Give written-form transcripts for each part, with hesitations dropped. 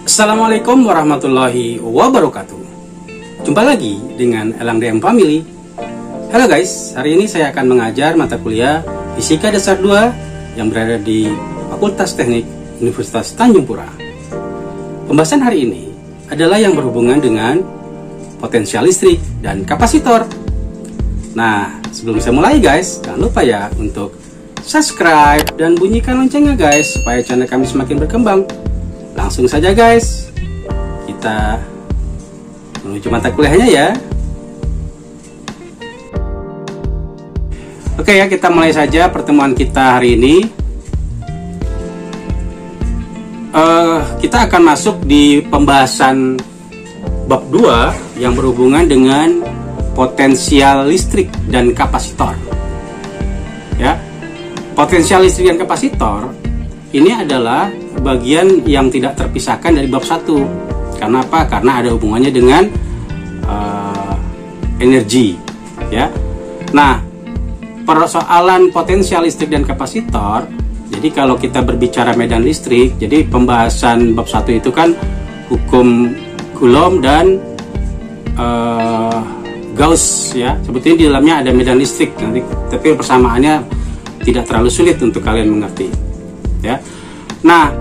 Assalamualaikum warahmatullahi wabarakatuh. Jumpa lagi dengan Elang DM Family. Halo guys, hari ini saya akan mengajar mata kuliah Fisika Dasar 2 yang berada di Fakultas Teknik Universitas Tanjung Pura. Pembahasan hari ini adalah yang berhubungan dengan potensial listrik dan kapasitor. Nah, sebelum saya mulai guys, jangan lupa ya untuk subscribe dan bunyikan loncengnya guys, supaya channel kami semakin berkembang. Langsung saja guys, kita menuju mata kuliahnya ya. Oke ya, kita mulai saja pertemuan kita hari ini. Kita akan masuk di pembahasan bab 2 yang berhubungan dengan potensial listrik dan kapasitor. Ya, potensial listrik dan kapasitor ini adalah bagian yang tidak terpisahkan dari bab 1. Karena apa? Karena ada hubungannya dengan energi, ya. Nah, persoalan potensial listrik dan kapasitor. Jadi kalau kita berbicara medan listrik, jadi pembahasan bab 1 itu kan hukum Coulomb dan Gauss, ya. Sebetulnya di dalamnya ada medan listrik, nanti, tapi persamaannya tidak terlalu sulit untuk kalian mengerti, ya. Nah,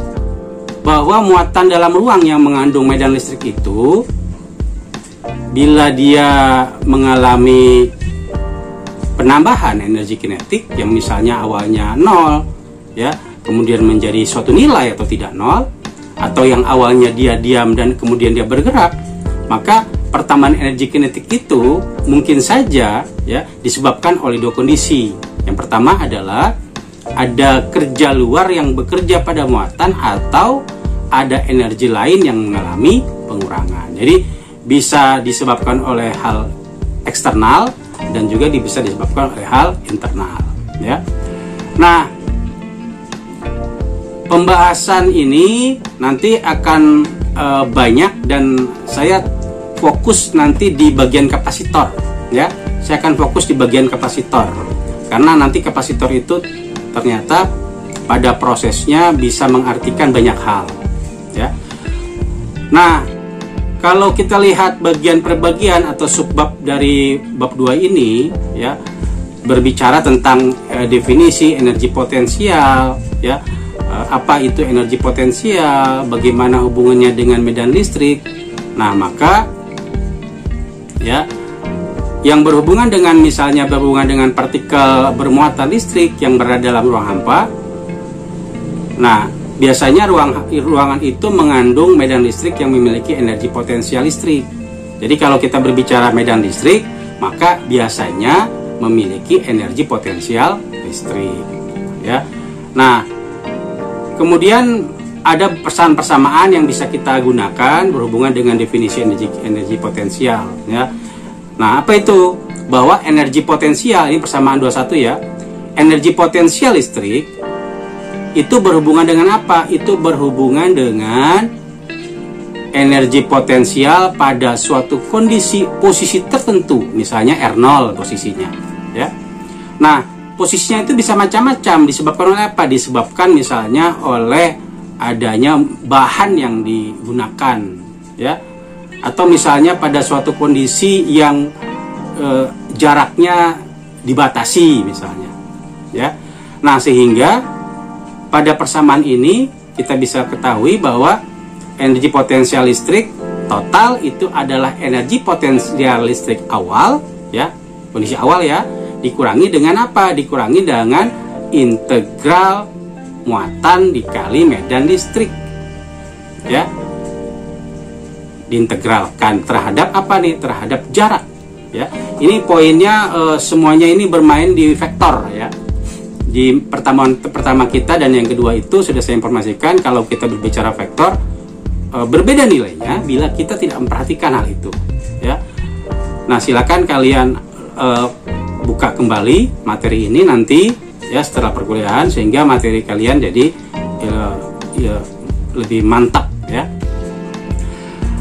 bahwa muatan dalam ruang yang mengandung medan listrik itu, bila dia mengalami penambahan energi kinetik yang misalnya awalnya 0, ya, kemudian menjadi suatu nilai atau tidak 0, atau yang awalnya dia diam dan kemudian dia bergerak, maka pertambahan energi kinetik itu mungkin saja, ya, disebabkan oleh dua kondisi. Yang pertama adalah ada kerja luar yang bekerja pada muatan, atau ada energi lain yang mengalami pengurangan. Jadi bisa disebabkan oleh hal eksternal dan juga bisa disebabkan oleh hal internal, ya. Nah, pembahasan ini nanti akan banyak, dan saya fokus nanti di bagian kapasitor, ya. Saya akan fokus di bagian kapasitor karena nanti kapasitor itu ternyata pada prosesnya bisa mengartikan banyak hal, ya. Nah, kalau kita lihat bagian per bagian atau subbab dari bab 2 ini, ya, berbicara tentang definisi energi potensial, ya, apa itu energi potensial, bagaimana hubungannya dengan medan listrik. Nah, maka, ya, yang berhubungan dengan, misalnya berhubungan dengan partikel bermuatan listrik yang berada dalam ruang hampa. Nah, biasanya ruangan itu mengandung medan listrik yang memiliki energi potensial listrik. Jadi kalau kita berbicara medan listrik, maka biasanya memiliki energi potensial listrik, ya. Nah, kemudian ada persamaan yang bisa kita gunakan berhubungan dengan definisi energi potensial, ya. Nah, apa itu? Bahwa energi potensial, ini persamaan 21 ya. Energi potensial listrik itu berhubungan dengan apa? Itu berhubungan dengan energi potensial pada suatu kondisi posisi tertentu, misalnya R0 posisinya, ya. Nah, posisinya itu bisa macam-macam, disebabkan oleh apa? Disebabkan misalnya oleh adanya bahan yang digunakan, ya. Atau misalnya pada suatu kondisi yang jaraknya dibatasi misalnya, ya. Nah, sehingga pada persamaan ini kita bisa ketahui bahwa energi potensial listrik total itu adalah energi potensial listrik awal, ya, kondisi awal, ya, dikurangi dengan apa? Dikurangi dengan integral muatan dikali medan listrik, ya. Diintegralkan terhadap apa nih? Terhadap jarak, ya. Ini poinnya, semuanya ini bermain di vektor, ya. Di pertama kita dan yang kedua itu sudah saya informasikan, kalau kita berbicara vektor, berbeda nilainya bila kita tidak memperhatikan hal itu, ya. Nah, silakan kalian buka kembali materi ini nanti, ya, setelah perkuliahan, sehingga materi kalian jadi lebih mantap, ya.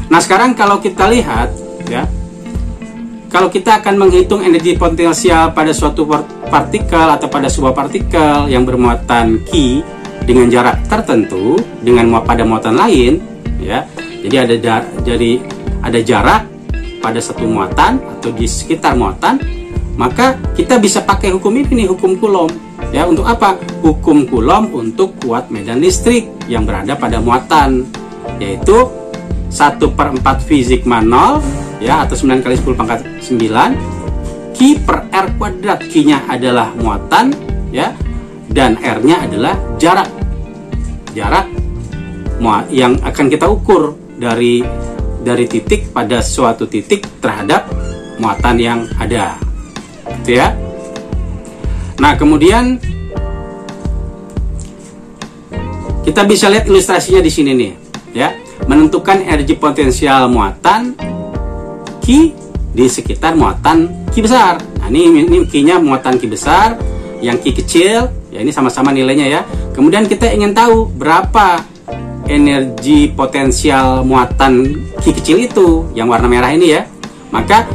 Nah, sekarang kalau kita lihat, ya, kalau kita akan menghitung energi potensial pada suatu partikel atau pada sebuah partikel yang bermuatan Q dengan jarak tertentu dengan pada muatan lain, ya. Jadi ada jarak pada satu muatan atau di sekitar muatan, maka kita bisa pakai hukum ini nih, hukum Coulomb. Ya, untuk apa? Hukum Coulomb untuk kuat medan listrik yang berada pada muatan, yaitu 1/4 V sigma 0, ya, atau 9 kali 10 pangkat 9 Q per R kuadrat. Q-nya adalah muatan, ya, dan R-nya adalah jarak yang akan kita ukur dari titik pada suatu titik terhadap muatan yang ada, gitu ya. Nah, kemudian kita bisa lihat ilustrasinya di sini nih, ya. Menentukan energi potensial muatan Q di sekitar muatan Q besar. Nah, ini Q-nya muatan Q besar, yang Q kecil, ya ini sama-sama nilainya ya. Kemudian kita ingin tahu berapa energi potensial muatan Q kecil itu, yang warna merah ini ya. Maka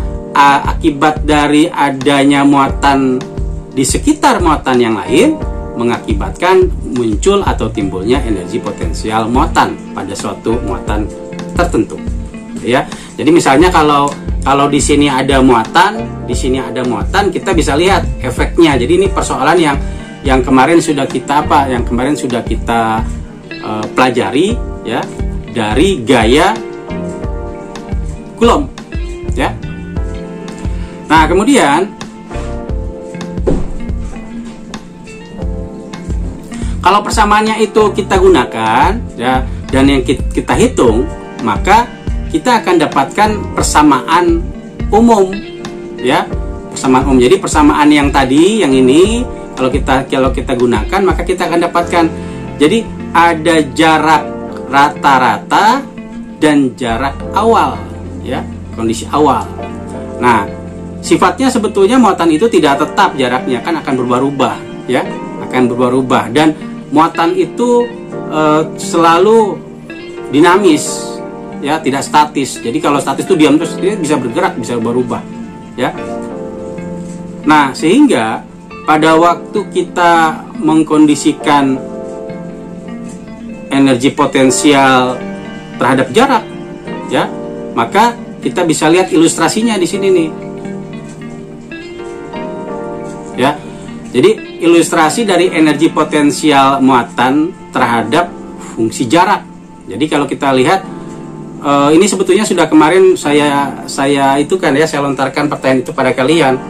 akibat dari adanya muatan di sekitar muatan yang lain mengakibatkan muncul atau timbulnya energi potensial muatan pada suatu muatan tertentu, ya. Jadi misalnya kalau di sini ada muatan, di sini ada muatan, kita bisa lihat efeknya. Jadi ini persoalan yang kemarin sudah kita pelajari, ya, dari gaya Coulomb, ya. Nah, kemudian kalau persamaannya itu kita gunakan, ya, dan yang kita hitung, maka kita akan dapatkan persamaan umum, ya, persamaan umum. Jadi persamaan yang tadi, yang ini, kalau kita gunakan, maka kita akan dapatkan. Jadi ada jarak rata-rata dan jarak awal, ya, kondisi awal. Nah, sifatnya sebetulnya muatan itu tidak tetap jaraknya, kan akan berubah-ubah, ya, akan berubah-ubah. Dan muatan itu selalu dinamis, ya, tidak statis. Jadi kalau statis itu diam terus, dia bisa bergerak, bisa berubah, ya. Nah, sehingga pada waktu kita mengkondisikan energi potensial terhadap jarak, ya, maka kita bisa lihat ilustrasinya di sini nih, ya. Jadi ilustrasi dari energi potensial muatan terhadap fungsi jarak. Jadi kalau kita lihat, ini sebetulnya sudah kemarin saya itu kan ya, saya lontarkan pertanyaan itu pada kalian,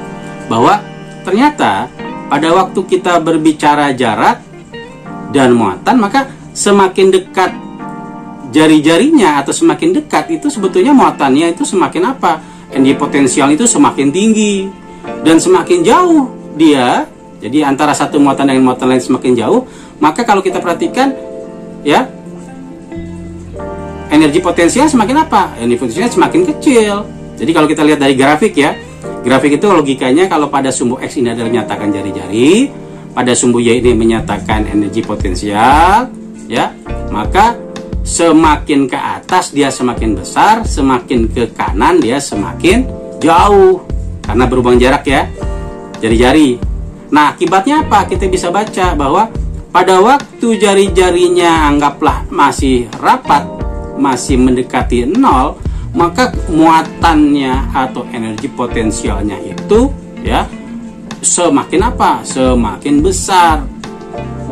bahwa ternyata pada waktu kita berbicara jarak dan muatan, maka semakin dekat jari-jarinya atau semakin dekat itu sebetulnya muatannya itu semakin apa? Energi potensial itu semakin tinggi, dan semakin jauh dia. Jadi antara satu muatan dengan muatan lain semakin jauh, maka kalau kita perhatikan, ya, energi potensial semakin apa? Energi potensial semakin kecil. Jadi kalau kita lihat dari grafik, ya, grafik itu logikanya kalau pada sumbu X ini adalah menyatakan jari-jari, pada sumbu Y ini menyatakan energi potensial, ya, maka semakin ke atas dia semakin besar, semakin ke kanan dia semakin jauh karena berhubung jarak, ya, jari-jari. Nah, akibatnya apa? Kita bisa baca bahwa pada waktu jari-jarinya anggaplah masih rapat, masih mendekati 0, maka muatannya atau energi potensialnya itu, ya, semakin apa? Semakin besar.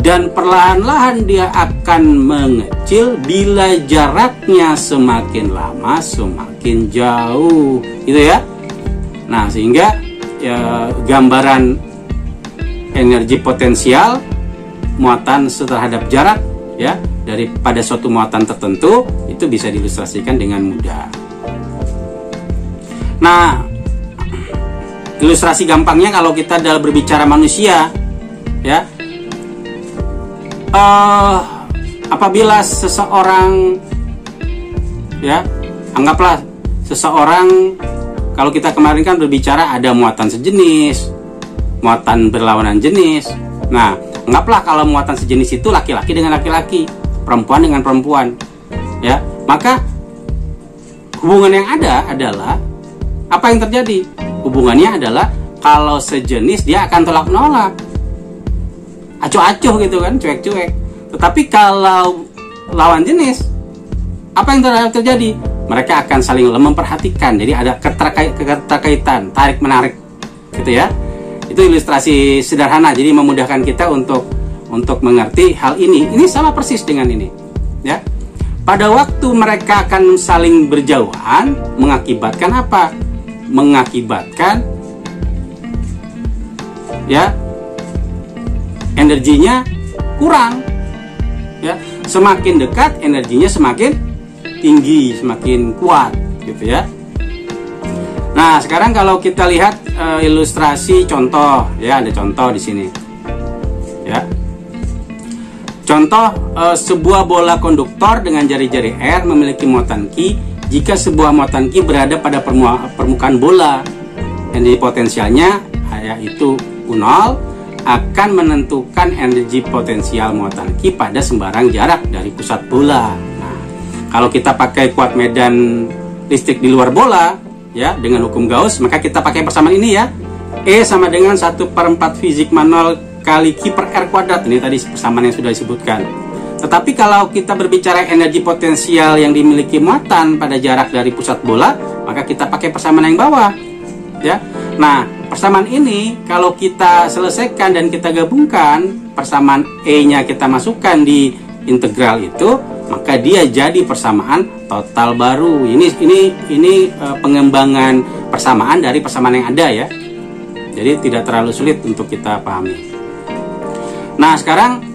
Dan perlahan-lahan dia akan mengecil bila jaraknya semakin lama semakin jauh, gitu ya. Nah, sehingga ya, gambaran energi potensial muatan terhadap jarak, ya, daripada suatu muatan tertentu itu bisa diilustrasikan dengan mudah. Nah, ilustrasi gampangnya kalau kita dalam berbicara manusia, ya, apabila seseorang, ya, anggaplah seseorang, kalau kita kemarin kan berbicara ada muatan sejenis, muatan berlawanan jenis. Nah, anggaplah kalau muatan sejenis itu laki-laki dengan laki-laki, perempuan dengan perempuan, ya, maka hubungan yang ada adalah apa yang terjadi? Hubungannya adalah kalau sejenis dia akan tolak-menolak, acuh-acuh gitu kan, cuek-cuek. Tetapi kalau lawan jenis, apa yang terjadi? Mereka akan saling memperhatikan. Jadi ada keterkaitan, tarik menarik, gitu ya. Itu ilustrasi sederhana. Jadi memudahkan kita untuk mengerti hal ini. Ini sama persis dengan ini, ya. Pada waktu mereka akan saling berjauhan, mengakibatkan apa? Mengakibatkan, ya, energinya kurang, ya. Semakin dekat energinya semakin tinggi, semakin kuat, gitu ya. Nah, sekarang kalau kita lihat ilustrasi contoh, ya, ada contoh di sini, ya. Contoh, sebuah bola konduktor dengan jari-jari R memiliki muatan Q. Jika sebuah muatan Q berada pada permukaan bola, energi potensialnya yaitu U0 akan menentukan energi potensial muatan Q pada sembarang jarak dari pusat bola. Nah, kalau kita pakai kuat medan listrik di luar bola, ya, dengan hukum Gauss, maka kita pakai persamaan ini, ya. E sama dengan 1/4 V sigma 0 kali Q per R kuadrat. Ini tadi persamaan yang sudah disebutkan. Tetapi kalau kita berbicara energi potensial yang dimiliki muatan pada jarak dari pusat bola, maka kita pakai persamaan yang bawah, ya. Nah, persamaan ini kalau kita selesaikan dan kita gabungkan, persamaan E-nya kita masukkan di integral itu, maka dia jadi persamaan total baru. Ini pengembangan persamaan dari persamaan yang ada, ya. Jadi tidak terlalu sulit untuk kita pahami. Nah, sekarang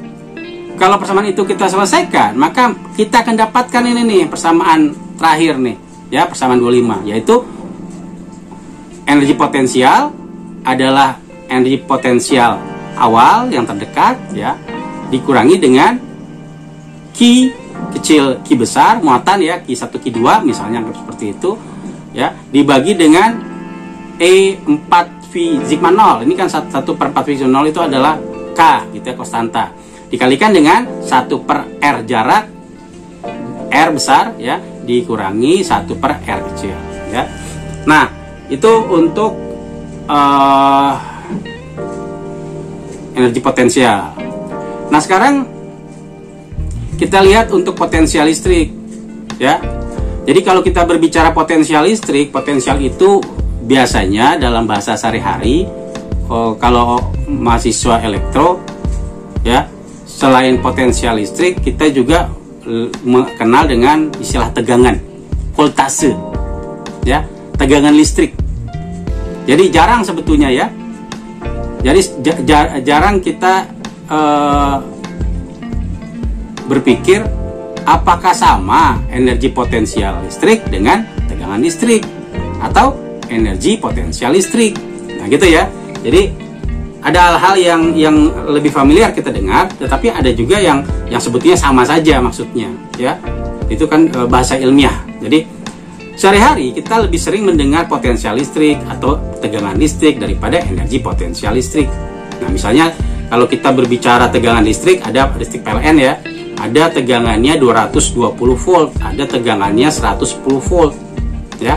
kalau persamaan itu kita selesaikan, maka kita akan dapatkan ini nih, persamaan terakhir nih, ya, persamaan 25, yaitu energi potensial adalah energi potensial awal yang terdekat, ya, dikurangi dengan Q kecil Q besar muatan, ya, Q1 Q2 misalnya seperti itu, ya, dibagi dengan E4 V sigma 0. Ini kan 1/4 V sigma 0 itu adalah K, gitu ya, konstanta, dikalikan dengan 1/R jarak R besar, ya, dikurangi 1/R kecil, ya. Nah, itu untuk energi potensial. Nah, sekarang kita lihat untuk potensial listrik, ya. Jadi kalau kita berbicara potensial listrik, potensial itu biasanya dalam bahasa sehari-hari, kalau mahasiswa elektro, ya, selain potensial listrik, kita juga mengenal dengan istilah tegangan, voltase, ya, tegangan listrik. Jadi jarang sebetulnya, ya. Jadi jarang kita berpikir apakah sama energi potensial listrik dengan tegangan listrik atau energi potensial listrik. Nah, gitu ya. Jadi ada hal-hal yang lebih familiar kita dengar, tetapi ada juga yang sebetulnya sama saja maksudnya, ya. Itu kan bahasa ilmiah. Jadi sehari-hari kita lebih sering mendengar potensial listrik atau tegangan listrik daripada energi potensial listrik. Nah, misalnya kalau kita berbicara tegangan listrik, ada listrik PLN, ya. Ada tegangannya 220 volt, ada tegangannya 110 volt, ya.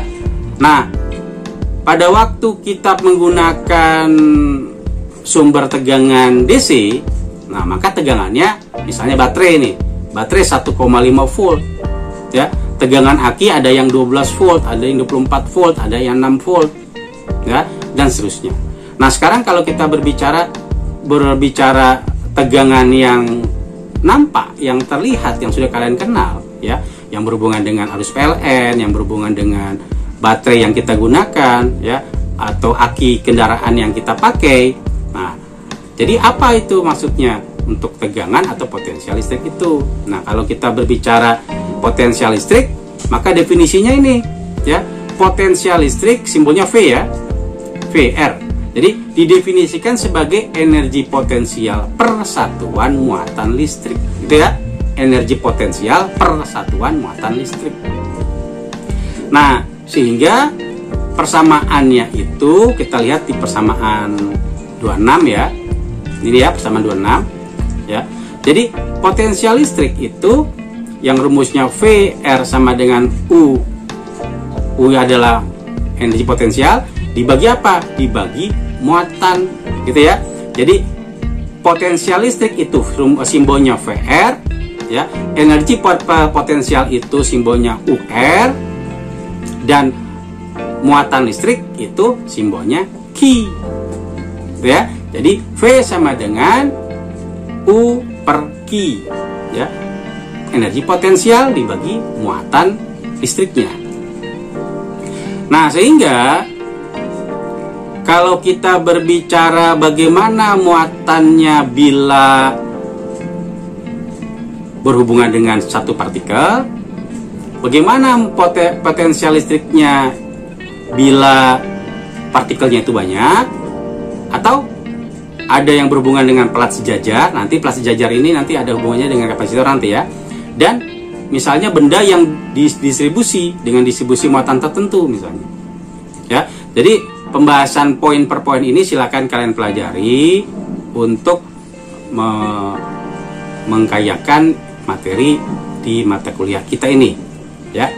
Nah, pada waktu kita menggunakan sumber tegangan DC, nah, maka tegangannya misalnya baterai nih, baterai 1,5 volt, ya. Tegangan aki ada yang 12 volt, ada yang 24 volt, ada yang 6 volt, ya, dan seterusnya. Nah, sekarang kalau kita berbicara tegangan yang nampak, yang terlihat, yang sudah kalian kenal, ya, yang berhubungan dengan arus PLN, yang berhubungan dengan baterai yang kita gunakan, ya, atau aki kendaraan yang kita pakai. Nah, jadi apa itu maksudnya untuk tegangan atau potensial listrik itu? Nah, kalau kita berbicara potensial listrik, maka definisinya ini, ya, potensial listrik simbolnya V, ya, VR. Jadi didefinisikan sebagai energi potensial per satuan muatan listrik, gitu ya, energi potensial per satuan muatan listrik. Nah, sehingga persamaannya itu kita lihat di persamaan 26, ya. Ini ya persamaan 26, ya. Jadi potensial listrik itu yang rumusnya VR sama dengan U. U adalah energi potensial, dibagi apa? Dibagi muatan, gitu ya. Jadi potensial listrik itu simbolnya VR, ya. Energi potensial itu simbolnya UR, dan muatan listrik itu simbolnya Q, ya. Jadi V sama dengan U per Q, ya. Energi potensial dibagi muatan listriknya. Nah, sehingga kalau kita berbicara bagaimana muatannya bila berhubungan dengan satu partikel, bagaimana potensial listriknya bila partikelnya itu banyak, atau ada yang berhubungan dengan plat sejajar. Nanti plat sejajar ini nanti ada hubungannya dengan kapasitor nanti ya. Dan misalnya benda yang didistribusi dengan distribusi muatan tertentu misalnya. Ya. Jadi pembahasan poin per poin ini silakan kalian pelajari untuk mengkayakan materi di mata kuliah kita ini, ya.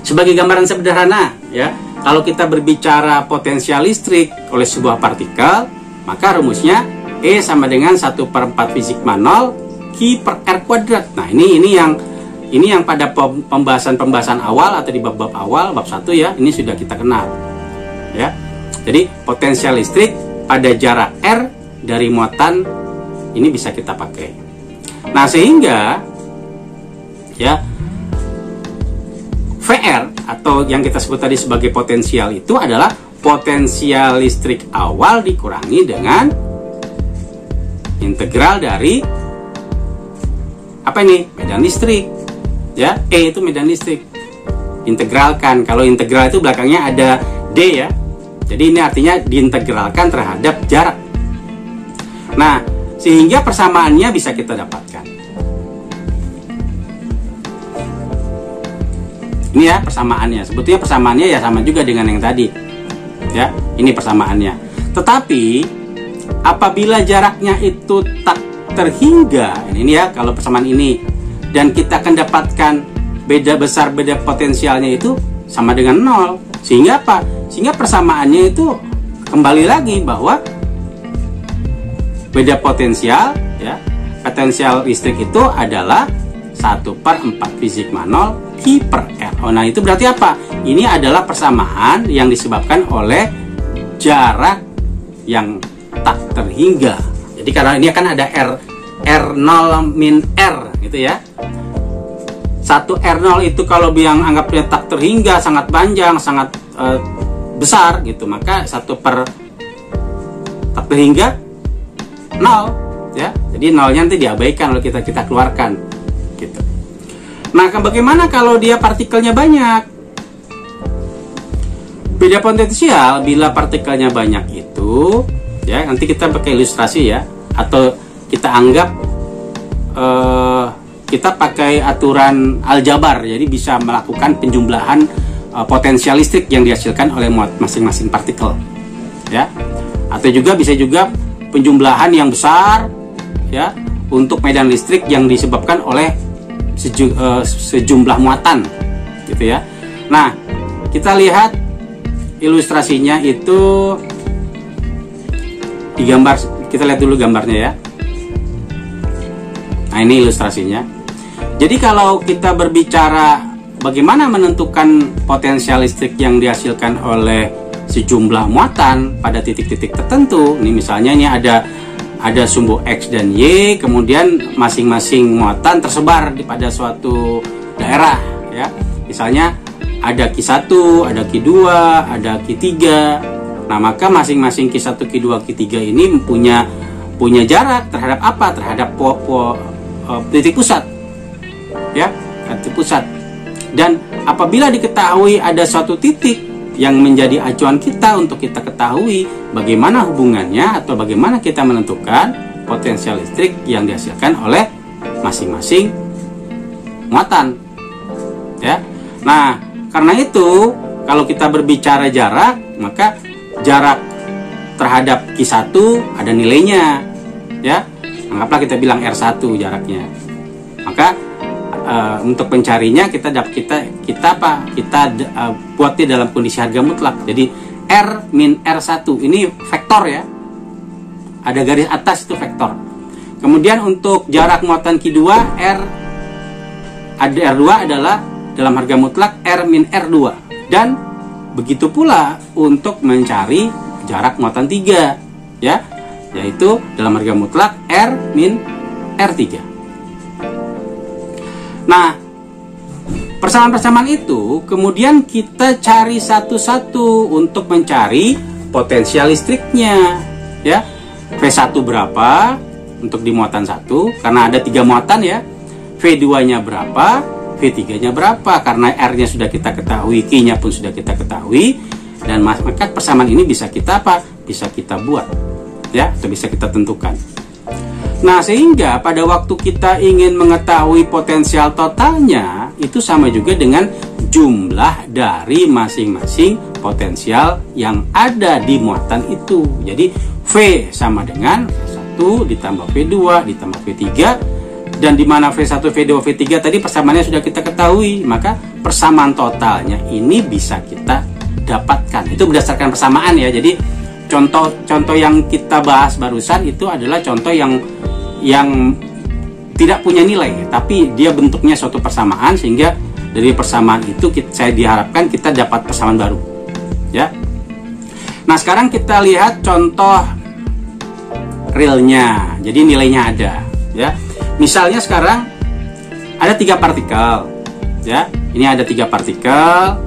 Sebagai gambaran sederhana, ya, kalau kita berbicara potensial listrik oleh sebuah partikel, maka rumusnya E sama dengan 1/4 sigma 0 Q per R kuadrat. Nah, ini yang pada pembahasan awal atau di bab awal, bab 1 ya, ini sudah kita kenal. Ya. Jadi potensial listrik pada jarak R dari muatan ini bisa kita pakai. Nah, sehingga ya VR atau yang kita sebut tadi sebagai potensial itu adalah potensial listrik awal dikurangi dengan integral dari apa ini? Medan listrik. Ya, E itu medan listrik. Integralkan. Kalau integral itu belakangnya ada D ya. Jadi ini artinya diintegralkan terhadap jarak. Nah, sehingga persamaannya bisa kita dapatkan. Ini ya persamaannya. Sebetulnya persamaannya ya sama juga dengan yang tadi. Ya, ini persamaannya. Tetapi apabila jaraknya itu tak terhingga, ini ya kalau persamaan ini, dan kita akan dapatkan beda besar beda potensialnya itu sama dengan 0. Sehingga apa? Sehingga persamaannya itu kembali lagi bahwa beda potensial ya, potensial listrik itu adalah 1/4 sigma 0 Q per R. Oh, nah itu berarti apa? Ini adalah persamaan yang disebabkan oleh jarak yang tak terhingga. Jadi karena ini akan ada R0 min R gitu ya. 1 R0 itu kalau yang anggapnya tak terhingga, sangat panjang, sangat besar gitu, maka 1/tak terhingga 0 ya. Jadi 0-nya nanti diabaikan kalau kita keluarkan gitu. Nah, bagaimana kalau dia partikelnya banyak? Beda potensial bila partikelnya banyak itu ya, nanti kita pakai ilustrasi ya, atau kita anggap kita pakai aturan aljabar, jadi bisa melakukan penjumlahan potensial listrik yang dihasilkan oleh masing-masing partikel ya, atau juga bisa juga penjumlahan yang besar ya untuk medan listrik yang disebabkan oleh sejumlah muatan gitu ya. Nah, kita lihat ilustrasinya itu di gambar, kita lihat dulu gambarnya ya. Nah, ini ilustrasinya. Jadi kalau kita berbicara bagaimana menentukan potensial listrik yang dihasilkan oleh sejumlah muatan pada titik-titik tertentu, ini misalnya ini ada sumbu X dan Y, kemudian masing-masing muatan tersebar pada suatu daerah ya. Misalnya ada Q1, ada Q2, ada Q3. Nah, maka masing-masing Q1, Q2, Q3 ini punya jarak terhadap apa? Terhadap titik pusat. Ya, titik pusat. Dan apabila diketahui ada suatu titik yang menjadi acuan kita untuk kita ketahui bagaimana hubungannya atau bagaimana kita menentukan potensial listrik yang dihasilkan oleh masing-masing muatan. Ya. Nah, karena itu kalau kita berbicara jarak, maka jarak terhadap Q1 ada nilainya. Ya. Anggaplah kita bilang R1 jaraknya. Maka untuk pencarinya kita buatnya dalam kondisi harga mutlak. Jadi R min R1 ini vektor ya. Ada garis atas itu vektor. Kemudian untuk jarak muatan Q2 R2 adalah dalam harga mutlak R min R2. Dan begitu pula untuk mencari jarak muatan 3, ya, yaitu dalam harga mutlak R min R3. Nah, persamaan-persamaan itu kemudian kita cari satu-satu untuk mencari potensial listriknya, ya. V1 berapa untuk di muatan 1 karena ada 3 muatan, ya. V2-nya berapa, V3-nya berapa karena R-nya sudah kita ketahui, Q-nya pun sudah kita ketahui, dan maka persamaan ini bisa kita apa? Bisa kita buat, ya, atau bisa kita tentukan. Nah, sehingga pada waktu kita ingin mengetahui potensial totalnya, itu sama juga dengan jumlah dari masing-masing potensial yang ada di muatan itu. Jadi V sama dengan V1 ditambah V2 ditambah V3, dan di mana V1, V2, V3 tadi persamaannya sudah kita ketahui, maka persamaan totalnya ini bisa kita dapatkan. Itu berdasarkan persamaan, ya. Jadi contoh yang kita bahas barusan itu adalah contoh yang tidak punya nilai, tapi dia bentuknya suatu persamaan, sehingga dari persamaan itu saya diharapkan kita dapat persamaan baru, ya. Nah, sekarang kita lihat contoh realnya. Jadi nilainya ada, ya. Misalnya sekarang ada 3 partikel, ya. Ini ada 3 partikel.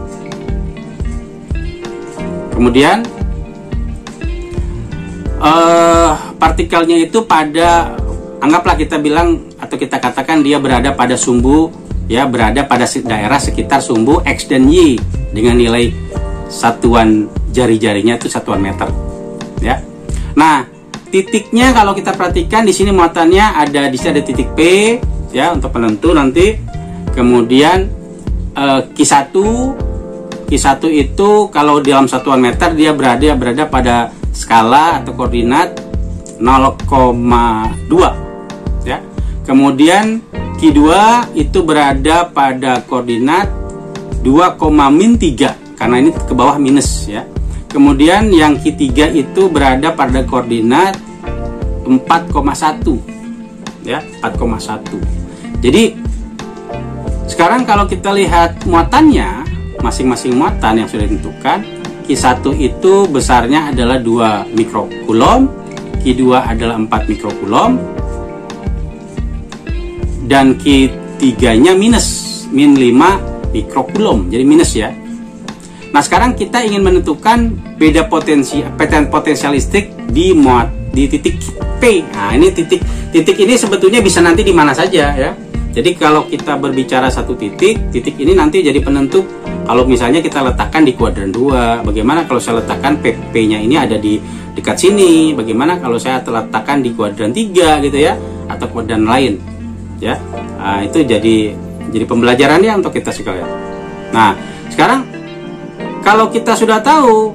Kemudian partikelnya itu pada, anggaplah kita bilang atau kita katakan dia berada pada sumbu, ya, berada pada daerah sekitar sumbu X dan Y dengan nilai satuan jari-jarinya itu satuan meter, ya. Nah, titiknya kalau kita perhatikan di sini muatannya ada, di sini ada titik P, ya, untuk penentu nanti. Kemudian Q1 itu kalau dalam satuan meter dia berada pada skala atau koordinat 0,2, ya. Kemudian Q2 itu berada pada koordinat 2,-3 karena ini ke bawah minus, ya. Kemudian yang Q3 itu berada pada koordinat 4,1, ya, 4,1. Jadi sekarang kalau kita lihat muatannya, masing-masing muatan yang sudah ditentukan, Q1 itu besarnya adalah 2 mikrokulom, Q2 adalah 4 mikrokulom, dan Q3-nya min 5 mikrokulom, jadi minus, ya. Nah, sekarang kita ingin menentukan beda potensial listrik di titik P. Nah, ini titik ini sebetulnya bisa nanti di mana saja, ya. Jadi kalau kita berbicara satu titik ini nanti jadi penentu. Kalau misalnya kita letakkan di kuadran 2, bagaimana kalau saya letakkan P-nya ini ada di dekat sini? Bagaimana kalau saya letakkan di kuadran 3 gitu, ya, atau kuadran lain, ya. Nah, itu jadi pembelajarannya untuk kita sekalian. Nah, sekarang kalau kita sudah tahu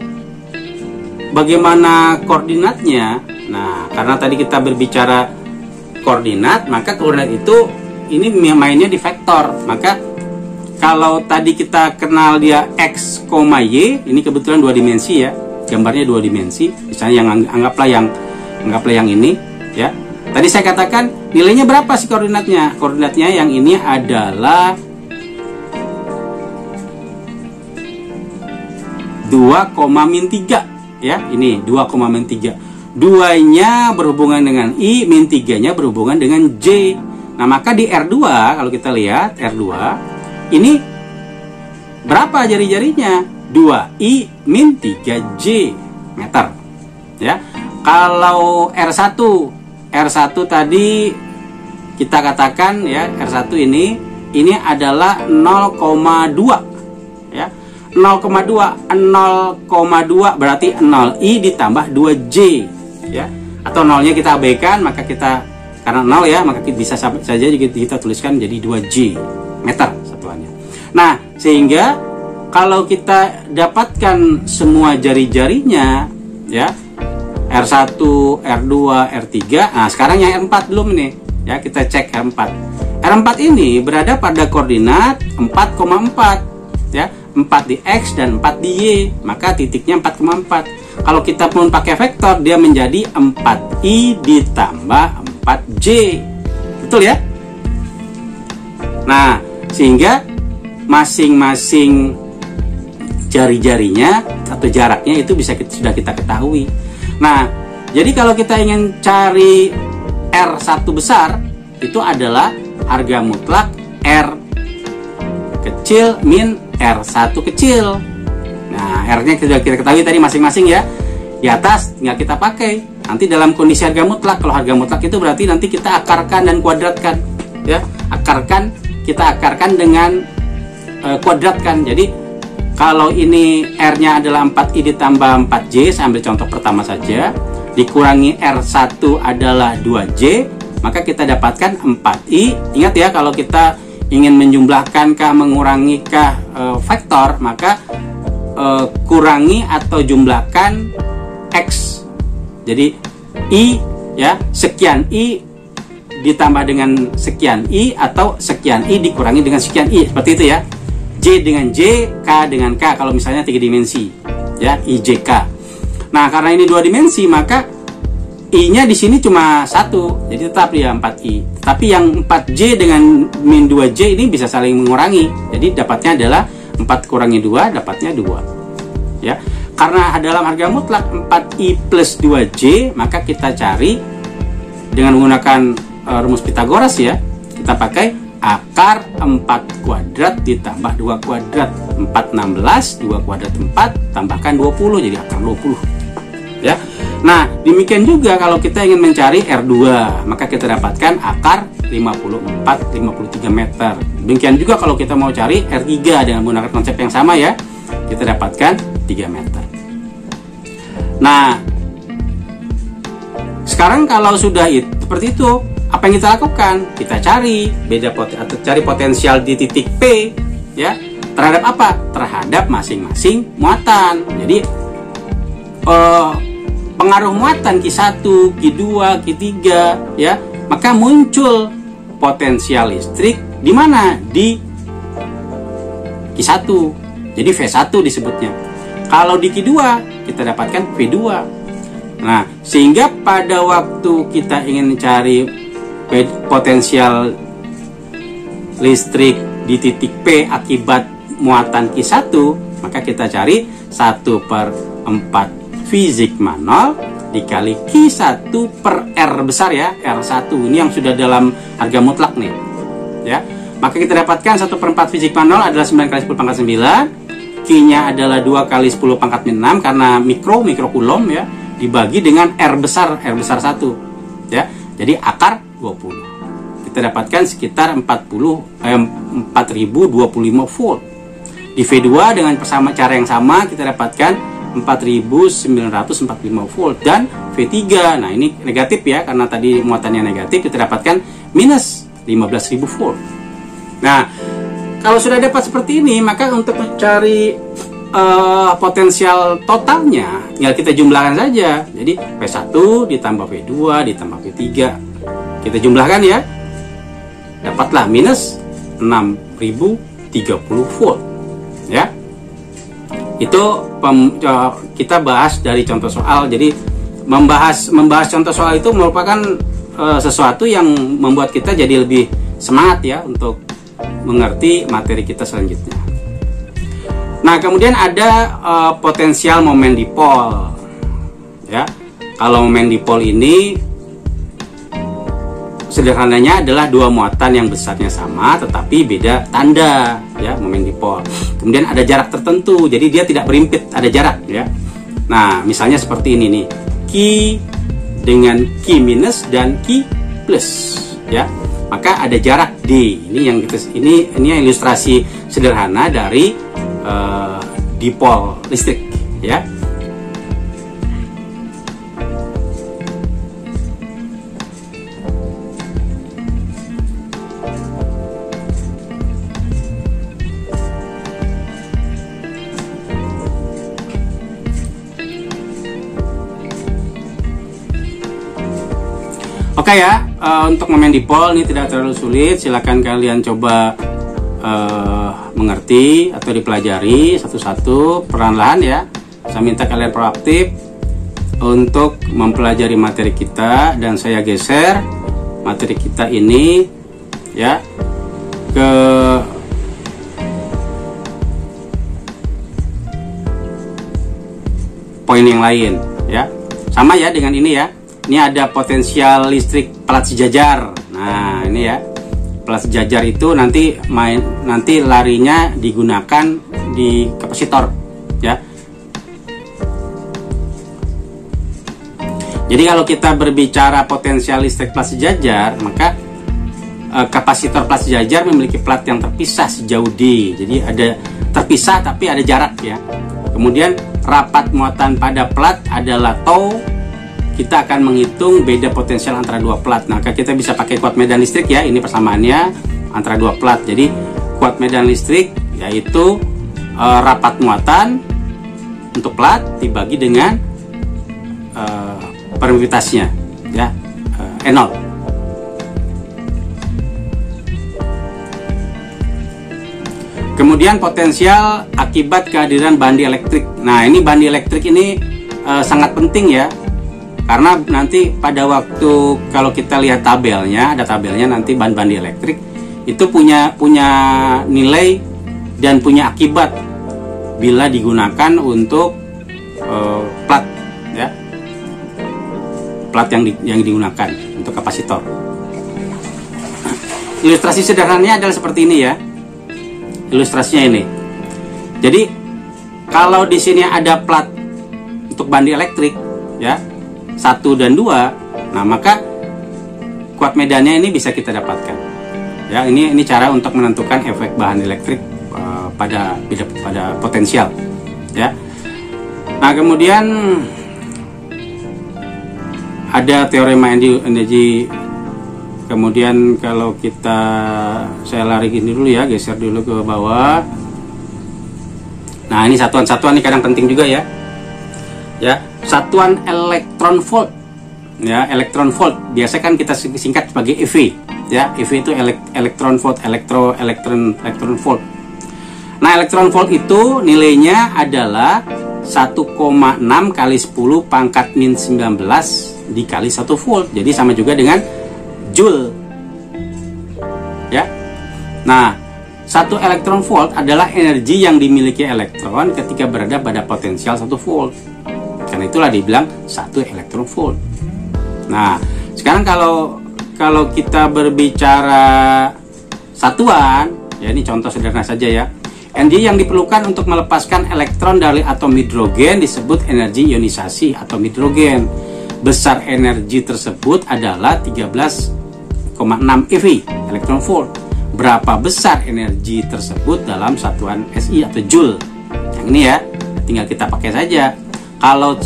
bagaimana koordinatnya, nah, karena tadi kita berbicara koordinat, maka koordinat itu ini mainnya di vektor. Maka kalau tadi kita kenal dia X, Y, ini kebetulan 2 dimensi, ya, gambarnya 2 dimensi. Misalnya anggaplah yang ini, ya. Tadi saya katakan nilainya berapa sih koordinatnya? Koordinatnya yang ini adalah 2,-3, ya. Ini 2,-3. 2-nya berhubungan dengan I, min 3-nya berhubungan dengan J. Nah, maka di R2 kalau kita lihat R2 ini berapa jari-jarinya? 2I min 3J meter, ya. Kalau R1 tadi kita katakan, ya, R1 ini adalah 0,2, ya. 0,2 berarti 0I ditambah 2J, ya. Atau nolnya kita abaikan, maka kita karena 0, ya, maka kita bisa saja kita tuliskan jadi 2J meter satuannya. Nah, sehingga kalau kita dapatkan semua jari-jarinya, ya, R1, R2, R3. Nah, sekarang yang R4 belum nih, ya, kita cek R4. R4 ini berada pada koordinat 4,4, ya. 4 di X dan 4 di Y, maka titiknya 4,4. Kalau kita pun pakai vektor, dia menjadi 4I ditambah 4J. Betul ya? Nah, sehingga masing-masing jari-jarinya atau jaraknya itu sudah kita ketahui. Nah, jadi kalau kita ingin cari R1 besar, itu adalah harga mutlak R kecil min R1 kecil. Nah, R-nya sudah kita ketahui tadi masing-masing ya. Di atas tinggal kita pakai. Nanti dalam kondisi harga mutlak, kalau harga mutlak itu berarti nanti kita akarkan dan kuadratkan, ya. Kita akarkan dengan kuadratkan. Jadi kalau ini R-nya adalah 4I ditambah 4J, saya ambil contoh pertama saja, dikurangi R1 adalah 2J, maka kita dapatkan 4I. Ingat ya, kalau kita ingin menjumlahkan kah, mengurangi kah vektor, maka kurangi atau jumlahkan X. Jadi I ya, sekian I ditambah dengan sekian I, atau sekian I dikurangi dengan sekian I, seperti itu ya. J dengan J, K dengan K kalau misalnya 3 dimensi ya, IJK. Nah, karena ini 2 dimensi maka I-nya di sini cuma 1, jadi tetap ya 4I. Tapi yang 4J dengan min 2J ini bisa saling mengurangi. Jadi dapatnya adalah 4 kurangi 2, dapatnya 2. Ya. Karena dalam harga mutlak 4I plus 2J, maka kita cari dengan menggunakan rumus Pitagoras ya. Kita pakai akar 4 kuadrat ditambah 2 kuadrat. 4 16, 2 kuadrat 4, tambahkan 20, jadi akar 20. Ya. Nah, demikian juga kalau kita ingin mencari R2, maka kita dapatkan akar 53 meter. Demikian juga kalau kita mau cari R3 dengan menggunakan konsep yang sama ya, kita dapatkan 3 meter. Nah, sekarang kalau sudah seperti itu, apa yang kita lakukan? Kita cari cari potensial di titik P ya. Terhadap apa? Terhadap masing-masing muatan. Jadi pengaruh muatan Q1, Q2, Q3 ya, maka muncul potensial listrik di mana? Di Q1. Jadi V1 disebutnya. Kalau di Q2 kita dapatkan V2. Nah, sehingga pada waktu kita ingin mencari potensial listrik di titik P akibat muatan Q1, maka kita cari 1/4 V sigma 0 dikali Q1 per R besar ya, R1. Ini yang sudah dalam harga mutlak nih. Ya. Maka kita dapatkan 1/4 V sigma 0 adalah 9 kali 10 pangkat 9. Q-nya adalah 2 kali 10 pangkat min 6 karena mikrokulom ya, dibagi dengan R besar 1 ya. Jadi akar 20. Kita dapatkan sekitar 4025 volt. Di V2 dengan cara yang sama kita dapatkan 4945 volt, dan V3, nah ini negatif ya, karena tadi muatannya negatif, kita dapatkan minus 15.000 volt. Nah, kalau sudah dapat seperti ini, maka untuk mencari potensial totalnya tinggal kita jumlahkan saja. Jadi V1 ditambah V2 ditambah V3, kita jumlahkan ya, dapatlah minus 6030 volt ya. Itu kita bahas dari contoh soal. Jadi membahas contoh soal itu merupakan sesuatu yang membuat kita jadi lebih semangat ya untuk mengerti materi kita selanjutnya. Nah, kemudian ada potensial momen dipol ya. Kalau momen dipol ini sederhananya adalah dua muatan yang besarnya sama tetapi beda tanda ya, momen dipol. Kemudian ada jarak tertentu, jadi dia tidak berimpit, ada jarak ya. Nah, misalnya seperti ini nih, Q dengan Q minus dan Q plus ya. Maka ada jarak D. Ini ilustrasi sederhana dari dipol listrik ya. Oke ya, untuk momen dipol ini tidak terlalu sulit. Silakan kalian coba mengerti atau dipelajari satu-satu perlahan-lahan ya. Saya minta kalian proaktif untuk mempelajari materi kita, dan saya geser materi kita ini ya ke poin yang lain ya. Sama ya dengan ini ya. Ini ada potensial listrik plat sejajar. Nah, ini ya. Plat sejajar itu nanti larinya digunakan di kapasitor ya. Jadi kalau kita berbicara potensial listrik plat sejajar, maka kapasitor plat sejajar memiliki plat yang terpisah sejauh D. Jadi ada terpisah tapi ada jarak ya. Kemudian rapat muatan pada plat adalah tau. Kita akan menghitung beda potensial antara dua plat. Nah, kita bisa pakai kuat medan listrik ya. Ini persamaannya antara dua plat. Jadi kuat medan listrik yaitu rapat muatan untuk plat dibagi dengan permitivitasnya ya, E0. Kemudian potensial akibat kehadiran bandi elektrik. Nah, ini bandi elektrik ini sangat penting ya. Karena nanti pada waktu kalau kita lihat tabelnya, ada tabelnya nanti bandi elektrik itu punya nilai dan punya akibat bila digunakan untuk plat ya. Plat yang digunakan untuk kapasitor. Ilustrasi sederhananya adalah seperti ini ya. Ilustrasinya ini. Jadi kalau di sini ada plat untuk bandi elektrik ya, 1 dan 2, nah maka kuat medannya ini bisa kita dapatkan. Ya, ini cara untuk menentukan efek bahan elektrik pada potensial. Ya. Nah, kemudian ada teorema energi. Kemudian kalau saya lari gini dulu ya, geser dulu ke bawah. Nah, ini satuan-satuan ini kadang penting juga ya. Ya, satuan elektron volt. Ya, elektron volt biasa kan kita singkat sebagai EV. Ya, EV itu elektron volt, elektron volt. Nah, elektron volt itu nilainya adalah 1,6 kali 10 pangkat min 19 dikali 1 volt. Jadi sama juga dengan joule. Ya. Nah, 1 elektron volt adalah energi yang dimiliki elektron ketika berada pada potensial 1 volt. Karena itulah dibilang 1 elektron volt. Nah, sekarang kalau kita berbicara satuan, ya ini contoh sederhana saja ya. Energi yang diperlukan untuk melepaskan elektron dari atom hidrogen disebut energi ionisasi atom hidrogen. Besar energi tersebut adalah 13,6 eV, elektron volt. Berapa besar energi tersebut dalam satuan SI atau joule? Yang ini ya, tinggal kita pakai saja. Kalau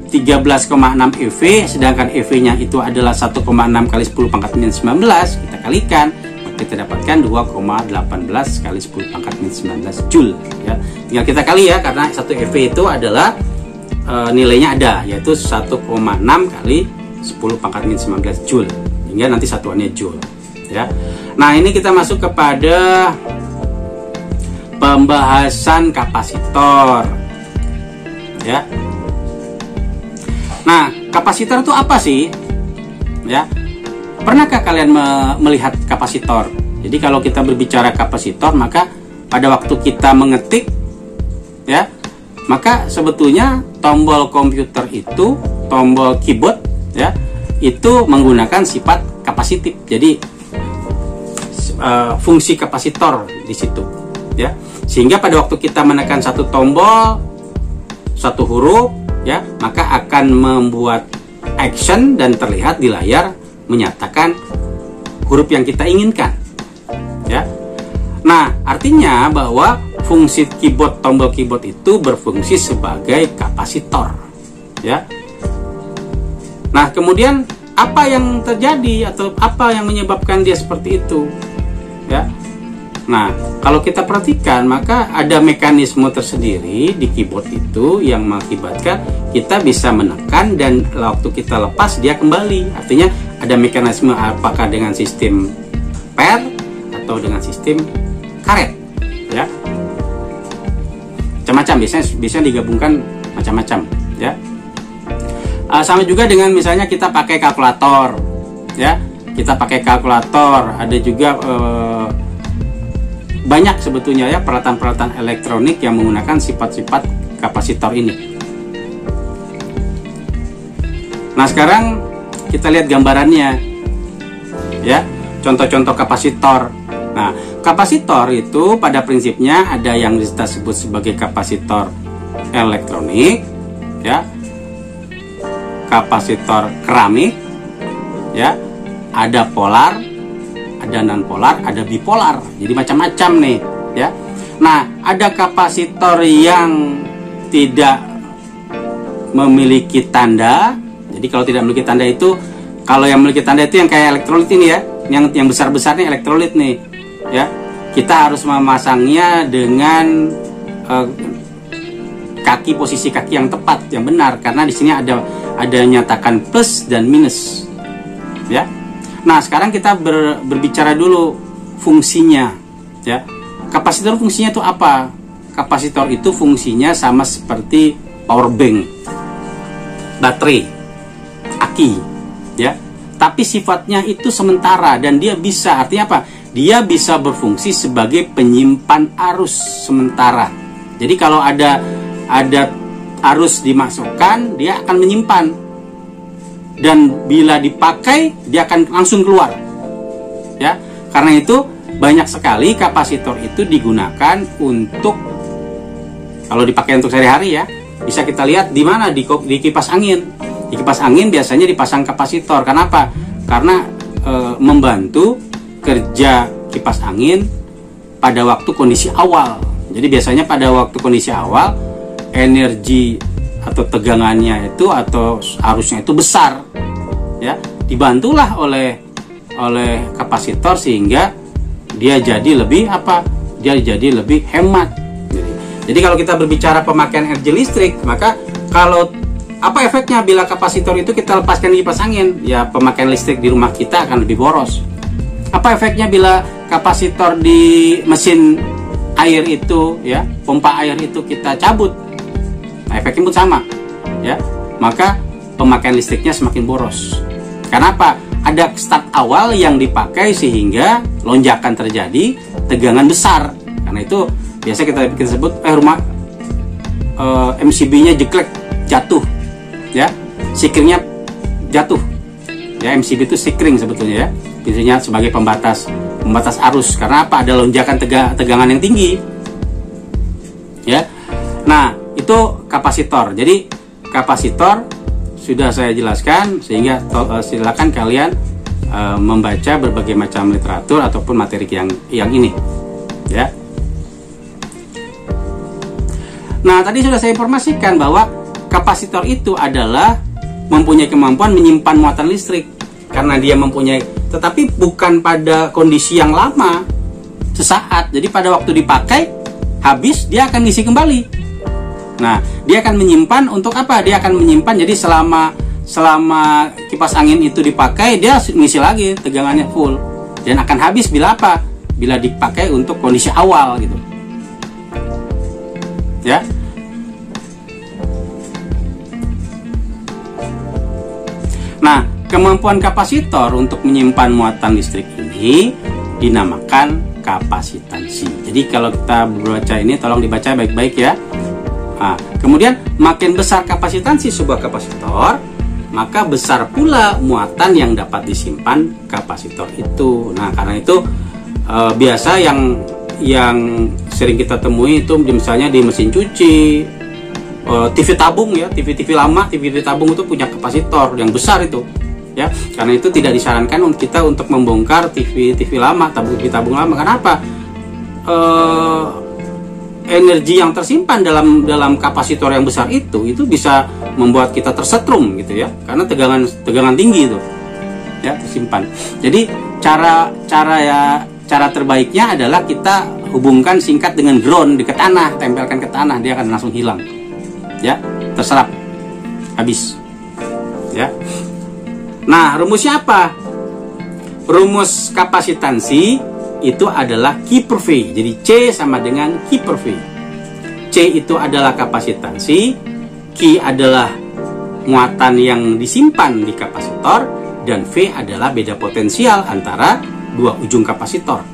13,6 EV, sedangkan EV-nya itu adalah 1,6 kali 10 pangkat min 19, kita kalikan, kita dapatkan 2,18 kali 10 pangkat min 19 joule. Ya. Tinggal kita kali ya, karena 1 EV itu adalah nilainya ada, yaitu 1,6 kali 10 pangkat min 19 joule, hingga nanti satuannya joule. Ya. Nah, ini kita masuk kepada pembahasan kapasitor. Ya. Nah, kapasitor itu apa sih? Ya. Pernahkah kalian melihat kapasitor? Jadi kalau kita berbicara kapasitor, maka pada waktu kita mengetik ya, maka sebetulnya tombol komputer itu, tombol keyboard ya, itu menggunakan sifat kapasitif. Jadi fungsi kapasitor di situ ya. Sehingga pada waktu kita menekan satu tombol, satu huruf ya, maka akan membuat action dan terlihat di layar menyatakan huruf yang kita inginkan ya. Nah, artinya bahwa fungsi keyboard, tombol keyboard itu berfungsi sebagai kapasitor ya. Nah, kemudian apa yang terjadi atau apa yang menyebabkan dia seperti itu ya. Nah, kalau kita perhatikan, maka ada mekanisme tersendiri di keyboard itu yang mengakibatkan kita bisa menekan dan waktu kita lepas dia kembali. Artinya ada mekanisme apakah dengan sistem pair atau dengan sistem karet ya. Macam-macam, biasanya digabungkan macam-macam ya. Sama juga dengan misalnya kita pakai kalkulator ya. kita pakai kalkulator, ada juga banyak sebetulnya ya peralatan-peralatan elektronik yang menggunakan sifat-sifat kapasitor ini. Nah, sekarang kita lihat gambarannya ya, contoh-contoh kapasitor. Nah, kapasitor itu pada prinsipnya ada yang kita sebut sebagai kapasitor elektronik ya, kapasitor keramik ya, ada polar, ada non polar, ada bipolar. Jadi macam-macam nih ya. Nah, ada kapasitor yang tidak memiliki tanda. Jadi kalau tidak memiliki tanda itu, kalau yang memiliki tanda itu yang kayak elektrolit ini ya, yang besar-besarnya elektrolit nih ya. Kita harus memasangnya dengan posisi kaki yang tepat, yang benar, karena di sini ada nyatakan plus dan minus ya. Nah, sekarang kita berbicara dulu fungsinya ya. Kapasitor fungsinya itu apa? Kapasitor itu fungsinya sama seperti power bank, baterai, aki ya. Tapi sifatnya itu sementara dan dia bisa, artinya apa? Dia bisa berfungsi sebagai penyimpan arus sementara. Jadi kalau ada arus dimasukkan, dia akan menyimpan. Dan bila dipakai, dia akan langsung keluar. Ya, karena itu banyak sekali kapasitor itu digunakan untuk, kalau dipakai untuk sehari-hari ya, bisa kita lihat di mana, di kipas angin. Di kipas angin biasanya dipasang kapasitor. Kenapa? Karena membantu kerja kipas angin pada waktu kondisi awal. Jadi biasanya pada waktu kondisi awal, energi atau tegangannya itu atau arusnya itu besar ya, dibantulah oleh kapasitor sehingga dia jadi lebih hemat. Jadi kalau kita berbicara pemakaian energi listrik, maka kalau apa efeknya bila kapasitor itu kita lepaskan di kipas angin? Ya, pemakaian listrik di rumah kita akan lebih boros. Apa efeknya bila kapasitor di mesin air itu ya, pompa air itu kita cabut? Nah, efeknya pun sama ya, maka pemakaian listriknya semakin boros. Kenapa? Ada start awal yang dipakai sehingga lonjakan terjadi, tegangan besar. Karena itu biasa kita sebut rumah MCB-nya jeklek, jatuh ya, sikringnya jatuh ya. MCB itu sikring sebetulnya ya, biasanya sebagai pembatas arus. Karena apa? Ada lonjakan tegangan yang tinggi ya. Nah, itu kapasitor. Jadi kapasitor sudah saya jelaskan, sehingga silakan kalian membaca berbagai macam literatur ataupun materi yang ini ya. Nah, tadi sudah saya informasikan bahwa kapasitor itu adalah mempunyai kemampuan menyimpan muatan listrik karena dia mempunyai, tetapi bukan pada kondisi yang lama, sesaat. Jadi pada waktu dipakai habis, dia akan ngisi kembali. Nah, dia akan menyimpan untuk apa? Dia akan menyimpan, jadi selama kipas angin itu dipakai, dia ngisi lagi, tegangannya full. Dan akan habis bila apa? Bila dipakai untuk kondisi awal gitu. Ya. Nah, kemampuan kapasitor untuk menyimpan muatan listrik ini dinamakan kapasitansi. Jadi kalau kita baca ini, tolong dibaca baik-baik ya. Nah, kemudian makin besar kapasitansi sebuah kapasitor, maka besar pula muatan yang dapat disimpan kapasitor itu. Nah, karena itu biasa yang sering kita temui itu misalnya di mesin cuci, TV tabung ya, TV lama, TV tabung itu punya kapasitor yang besar itu. Ya, karena itu tidak disarankan kita untuk membongkar TV lama, TV tabung lama. Kenapa? Energi yang tersimpan dalam kapasitor yang besar itu bisa membuat kita tersetrum gitu ya, karena tegangan tinggi itu ya tersimpan. Jadi cara terbaiknya adalah kita hubungkan singkat dengan ground, ke tanah, tempelkan ke tanah, dia akan langsung hilang ya, terserap, habis ya. Nah, rumusnya apa? Rumus kapasitansi itu adalah Q per V. Jadi C sama dengan Q per V. C itu adalah kapasitansi, Q adalah muatan yang disimpan di kapasitor, dan V adalah beda potensial antara dua ujung kapasitor.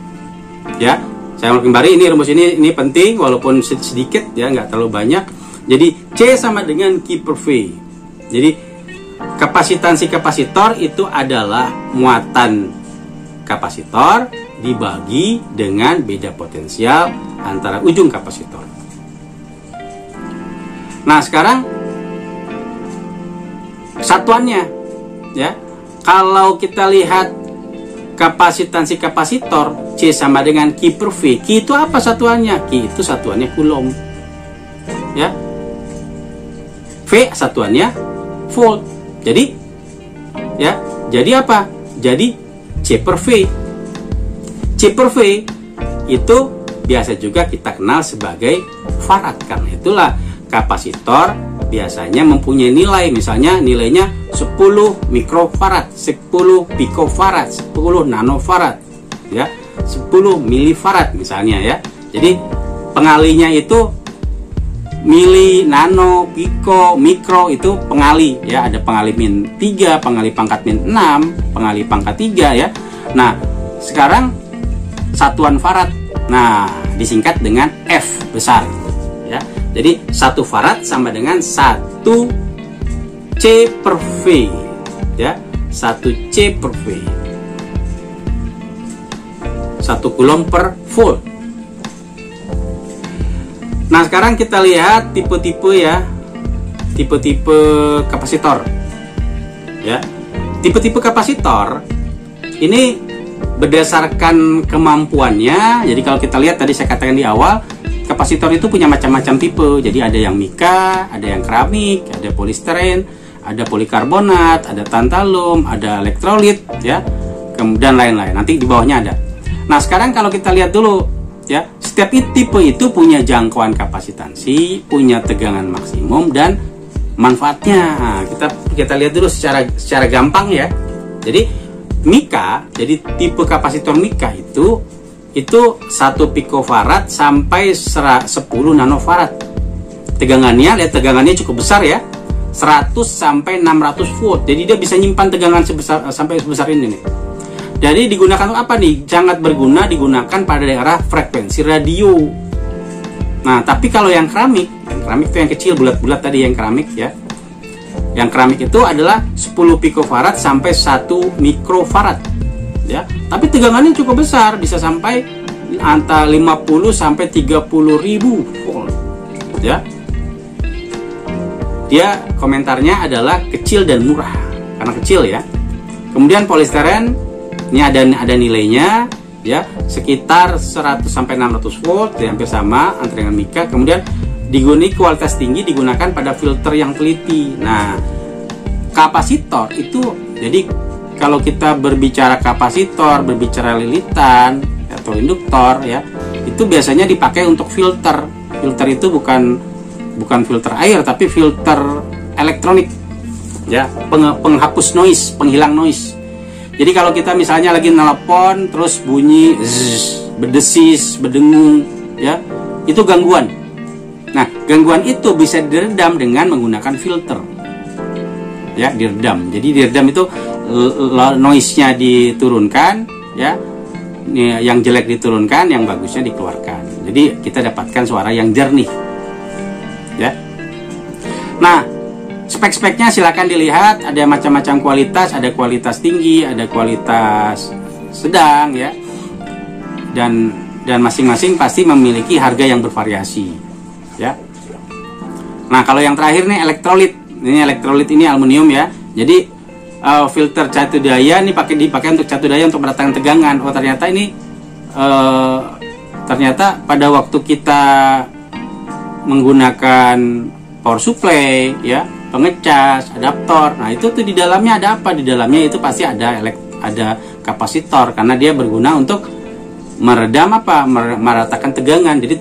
Ya, saya kembali, ini rumus ini penting walaupun sedikit ya, nggak terlalu banyak. Jadi C sama dengan Q per V. Jadi kapasitansi kapasitor itu adalah muatan kapasitor dibagi dengan beda potensial antara ujung kapasitor. Nah, sekarang satuannya ya. Kalau kita lihat kapasitansi kapasitor C sama dengan Q per V. Q itu apa satuannya? Q itu satuannya Coulomb. Ya. V satuannya volt. Jadi ya, jadi apa? Jadi C per V. C per V itu biasa juga kita kenal sebagai farad. Karena itulah kapasitor biasanya mempunyai nilai, misalnya nilainya 10 mikrofarad, 10 picofarad, 10 nanofarad, ya, 10 milifarad misalnya ya. Jadi pengalinya itu mili, nano, pico, mikro itu pengali ya. Ada pengali min 3, pengali pangkat min 6, pengali pangkat 3 ya. Nah, sekarang satuan farad. Nah, disingkat dengan F besar ya. Jadi 1 farad sama dengan 1 C per V ya. 1 C per V. 1 Coulomb per volt. Nah, sekarang kita lihat tipe-tipe ya. Tipe-tipe kapasitor. Ya. Tipe-tipe kapasitor ini berdasarkan kemampuannya. Jadi kalau kita lihat tadi saya katakan di awal, kapasitor itu punya macam-macam tipe. Jadi ada yang mika, ada yang keramik, ada polistiren, ada polikarbonat, ada tantalum, ada elektrolit ya. Kemudian lain-lain. Nanti di bawahnya ada. Nah, sekarang kalau kita lihat dulu ya, setiap tipe itu punya jangkauan kapasitansi, punya tegangan maksimum dan manfaatnya. Nah, kita lihat dulu secara gampang ya. Jadi mika, jadi tipe kapasitor mika itu 1 picofarad sampai 10 nanofarad. Tegangannya, lihat tegangannya cukup besar ya. 100 sampai 600 volt. Jadi dia bisa nyimpan tegangan sampai sebesar ini nih. Jadi digunakan untuk apa nih? Sangat berguna digunakan pada daerah frekuensi radio. Nah, tapi kalau yang keramik itu yang kecil, bulat-bulat tadi yang keramik ya. Yang keramik itu adalah 10 picofarad sampai 1 mikrofarad. Ya, tapi tegangannya cukup besar, bisa sampai antara 50 sampai 30.000 volt. Ya. Dia komentarnya adalah kecil dan murah karena kecil ya. Kemudian polistiren ini ada nilainya ya, sekitar 100 sampai 600 volt, ya, hampir sama antara dengan mika. Kemudian kualitas tinggi digunakan pada filter yang teliti. Nah, kapasitor itu, jadi kalau kita berbicara kapasitor, berbicara lilitan atau induktor ya, itu biasanya dipakai untuk filter. Filter itu bukan filter air, tapi filter elektronik ya, penghapus noise, penghilang noise. Jadi kalau kita misalnya lagi nelpon terus bunyi zzz, berdesis, berdengung ya, itu gangguan. Nah, gangguan itu bisa diredam dengan menggunakan filter. Ya, diredam. Jadi diredam itu noise-nya diturunkan ya. Yang jelek diturunkan, yang bagusnya dikeluarkan. Jadi kita dapatkan suara yang jernih. Ya. Nah, spek-speknya silakan dilihat, ada macam-macam kualitas, ada kualitas tinggi, ada kualitas sedang ya. Dan masing-masing pasti memiliki harga yang bervariasi ya. Nah, kalau yang terakhir nih elektrolit. Ini elektrolit ini aluminium ya. Jadi filter catu daya ini dipakai untuk catu daya untuk meratangkan tegangan. Oh, ternyata ini ternyata pada waktu kita menggunakan power supply ya, pengecas, adaptor. Nah, itu tuh di dalamnya ada apa? Di dalamnya itu pasti ada kapasitor karena dia berguna untuk meredam apa? Meratakan tegangan. Jadi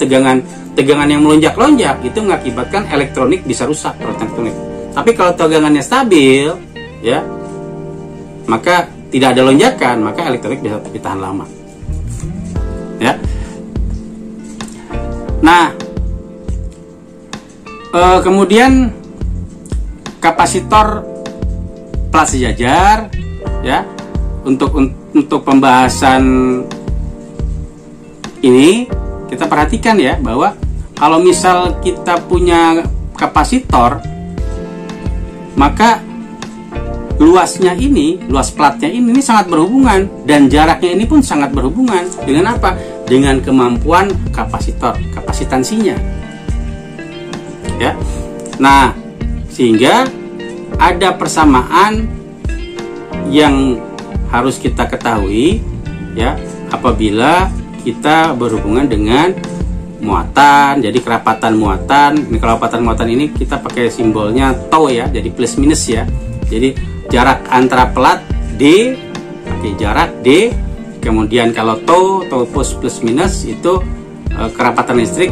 tegangan yang melonjak-lonjak itu mengakibatkan elektronik bisa rusak, elektronik. Tapi kalau tegangannya stabil ya, maka tidak ada lonjakan, maka elektronik bisa tahan lama. Ya. Nah, kemudian kapasitor plat sejajar ya. Untuk pembahasan ini kita perhatikan ya, bahwa kalau misal kita punya kapasitor, maka luasnya ini, luas platnya ini sangat berhubungan, dan jaraknya ini pun sangat berhubungan dengan apa? Dengan kemampuan kapasitor, kapasitansinya. Ya. Nah, sehingga ada persamaan yang harus kita ketahui ya, apabila kita berhubungan dengan muatan. Jadi kerapatan muatan, ini kerapatan muatan ini kita pakai simbolnya tau ya, jadi plus minus ya. Jadi jarak antara plat D, pakai jarak D, kemudian kalau tau plus minus itu kerapatan listrik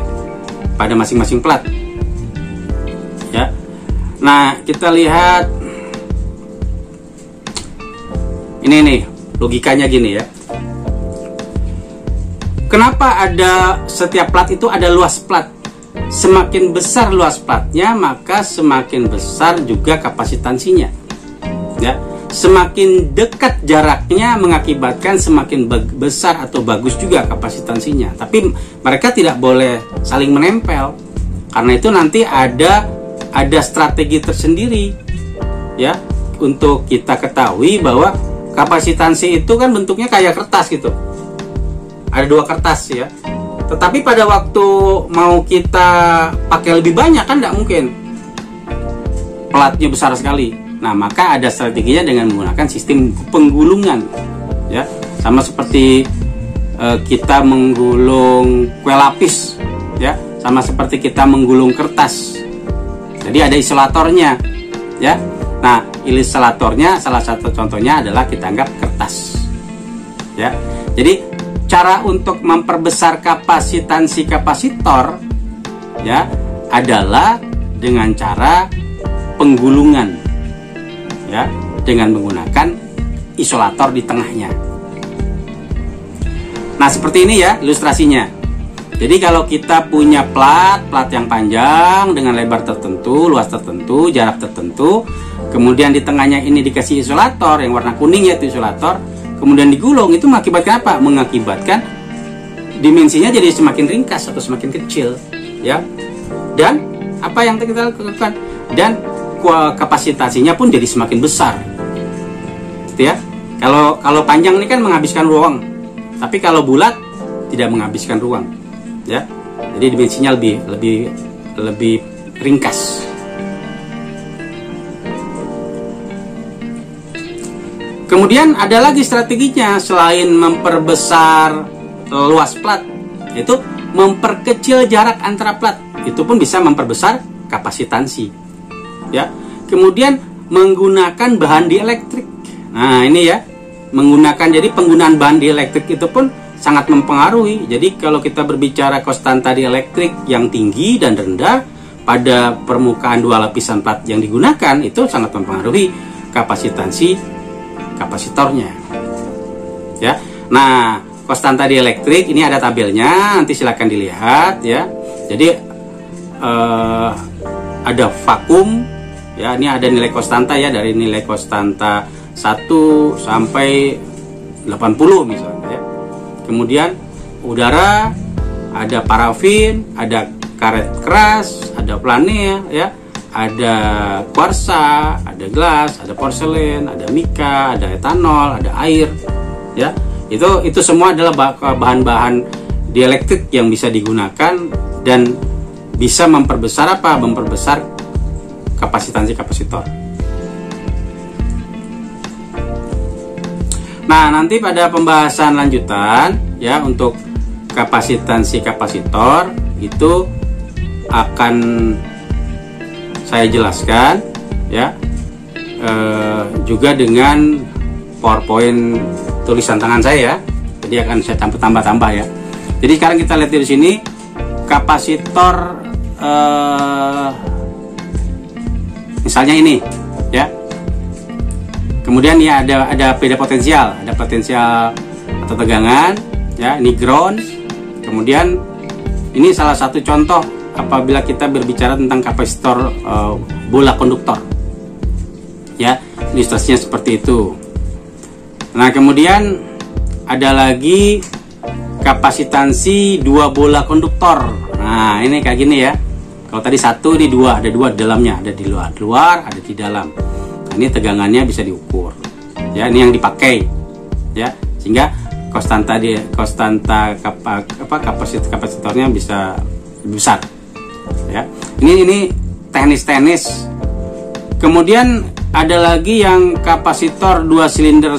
pada masing-masing plat ya. Nah, kita lihat ini nih logikanya gini ya. Kenapa ada setiap plat itu ada luas plat? Semakin besar luas platnya, maka semakin besar juga kapasitansinya. Ya, semakin dekat jaraknya mengakibatkan semakin besar atau bagus juga kapasitansinya. Tapi mereka tidak boleh saling menempel. Karena itu nanti ada strategi tersendiri ya, untuk kita ketahui bahwa kapasitansi itu kan bentuknya kayak kertas gitu. Ada 2 kertas ya. Tetapi pada waktu mau kita pakai lebih banyak kan tidak mungkin. Platnya besar sekali. Nah, maka ada strateginya dengan menggunakan sistem penggulungan. Ya, sama seperti kita menggulung kue lapis ya, sama seperti kita menggulung kertas. Jadi ada isolatornya ya. Nah, isolatornya salah satu contohnya adalah kita anggap kertas. Ya. Jadi cara untuk memperbesar kapasitansi kapasitor ya adalah dengan cara penggulungan ya, dengan menggunakan isolator di tengahnya. Nah, seperti ini ya ilustrasinya. Jadi kalau kita punya plat yang panjang dengan lebar tertentu, luas tertentu, jarak tertentu, kemudian di tengahnya ini dikasih isolator yang warna kuning yaitu isolator, kemudian digulung, itu mengakibatkan apa? Mengakibatkan dimensinya jadi semakin ringkas atau semakin kecil, ya. Dan apa yang kita lakukan? Dan kapasitasnya pun jadi semakin besar, gitu ya. Kalau panjang ini kan menghabiskan ruang, tapi kalau bulat tidak menghabiskan ruang, ya. Jadi dimensinya lebih ringkas. Kemudian ada lagi strateginya selain memperbesar luas plat, yaitu memperkecil jarak antara plat. Itu pun bisa memperbesar kapasitansi. Ya. Kemudian menggunakan bahan dielektrik. Nah, ini ya. Jadi penggunaan bahan dielektrik itu pun sangat mempengaruhi. Jadi kalau kita berbicara konstanta dielektrik yang tinggi dan rendah pada permukaan 2 lapisan plat yang digunakan, itu sangat mempengaruhi kapasitansi kapasitornya. Ya. Nah, konstanta dielektrik ini ada tabelnya, nanti silakan dilihat ya. Jadi ada vakum ya, ini ada nilai konstanta ya, dari nilai konstanta 1 sampai 80 misalnya ya. Kemudian udara, ada parafin, ada karet keras, ada planea ya. Ada kuarsa, ada gelas, ada porselen, ada mika, ada etanol, ada air, ya. Itu semua adalah bahan-bahan dielektrik yang bisa digunakan dan bisa memperbesar apa? Memperbesar kapasitansi kapasitor. Nah, nanti pada pembahasan lanjutan ya, untuk kapasitansi kapasitor itu akan saya jelaskan ya, juga dengan PowerPoint tulisan tangan saya ya. Jadi akan saya tambah ya. Jadi sekarang kita lihat di sini kapasitor, misalnya ini ya. Kemudian ya ada beda potensial, ada potensial atau tegangan ya, ini ground. Kemudian ini salah satu contoh apabila kita berbicara tentang kapasitor bola konduktor ya, ilustrasinya seperti itu. Nah, kemudian ada lagi kapasitansi 2 bola konduktor. Nah, ini kayak gini ya. Kalau tadi 1, ini 2, ada 2 di dalamnya, ada di luar, ada di dalam. Nah, ini tegangannya bisa diukur. Ya, ini yang dipakai. Ya, sehingga kapasitornya bisa besar. Ya. Ini teknis. Kemudian ada lagi yang kapasitor 2 silinder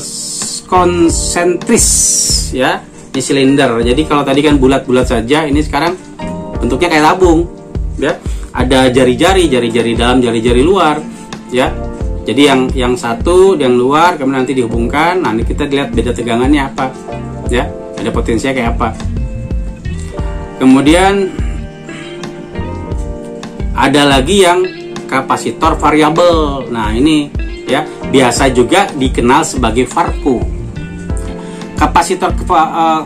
konsentris, ya. Ini silinder. Jadi kalau tadi kan bulat-bulat saja, ini sekarang bentuknya kayak tabung, ya. Ada jari-jari dalam, jari-jari luar, ya. Jadi yang satu yang luar, kemudian nanti dihubungkan. Nah, ini kita lihat beda tegangannya apa, ya. Ada potensinya kayak apa. Kemudian ada lagi yang kapasitor variabel. Nah, ini ya biasa juga dikenal sebagai Farco. Kapasitor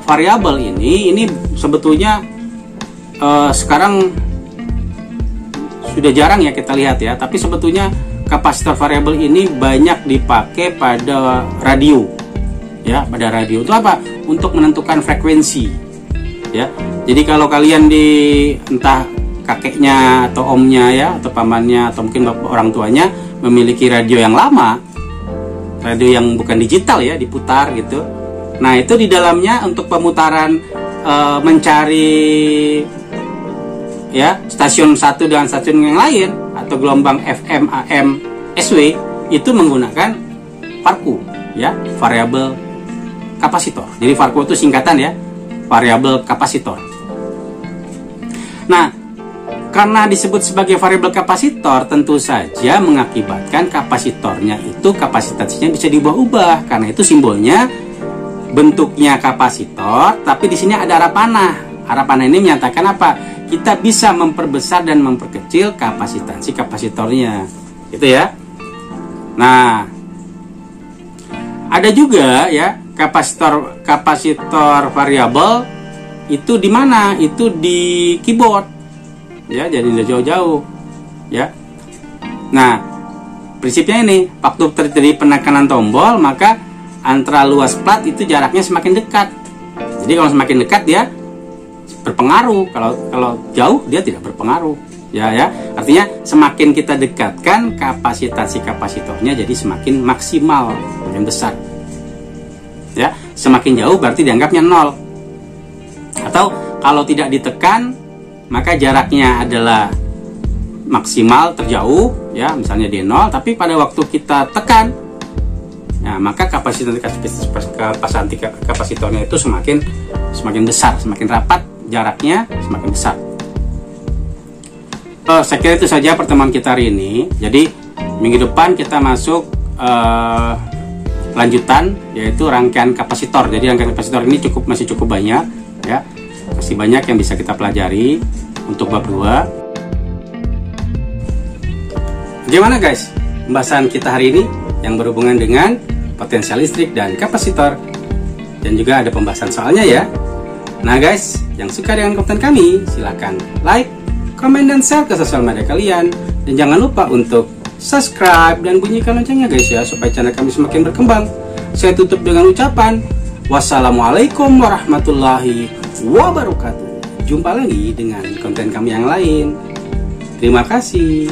variabel ini sebetulnya sekarang sudah jarang ya kita lihat ya, tapi sebetulnya kapasitor variabel ini banyak dipakai pada radio. Ya, pada radio itu apa? Untuk menentukan frekuensi. Ya. Jadi kalau kalian entah kakeknya atau omnya ya, atau pamannya atau mungkin bapak orang tuanya memiliki radio yang lama, radio yang bukan digital ya, diputar gitu. Nah, itu di dalamnya untuk pemutaran mencari ya stasiun satu dengan stasiun yang lain atau gelombang FM, AM, SW itu menggunakan Farco ya, variabel kapasitor. Jadi Farco itu singkatan ya, variabel kapasitor. Nah, karena disebut sebagai variabel kapasitor, tentu saja mengakibatkan kapasitornya itu kapasitasnya bisa diubah-ubah. Karena itu simbolnya bentuknya kapasitor, tapi di sini ada arah panah. Arah panah ini menyatakan apa? Kita bisa memperbesar dan memperkecil kapasitansi kapasitornya, gitu ya. Nah, ada juga ya kapasitor variabel itu di mana? Itu di keyboard. Ya, jadi tidak jauh-jauh ya. Nah, prinsipnya ini, waktu terjadi penekanan tombol, maka antara luas plat itu jaraknya semakin dekat. Jadi kalau semakin dekat dia berpengaruh, kalau jauh dia tidak berpengaruh. Ya, artinya semakin kita dekatkan kapasitansi kapasitornya jadi semakin maksimal, semakin besar. Ya, semakin jauh berarti dianggapnya 0. Atau kalau tidak ditekan, maka jaraknya adalah maksimal terjauh ya, misalnya di 0, tapi pada waktu kita tekan, nah maka kapasitornya itu semakin besar, semakin rapat jaraknya, semakin besar. Saya kira itu saja pertemuan kita hari ini. Jadi minggu depan kita masuk lanjutan, yaitu rangkaian kapasitor. Jadi rangkaian kapasitor ini masih cukup banyak ya. Masih banyak yang bisa kita pelajari untuk bab 2. Gimana guys pembahasan kita hari ini yang berhubungan dengan potensial listrik dan kapasitor, dan juga ada pembahasan soalnya ya. Nah guys, yang suka dengan konten kami silahkan like, komen, dan share ke sosial media kalian, dan jangan lupa untuk subscribe dan bunyikan loncengnya guys ya, supaya channel kami semakin berkembang. Saya tutup dengan ucapan wassalamualaikum warahmatullahi wabarakatuh. Jumpa lagi dengan konten kami yang lain. Terima kasih.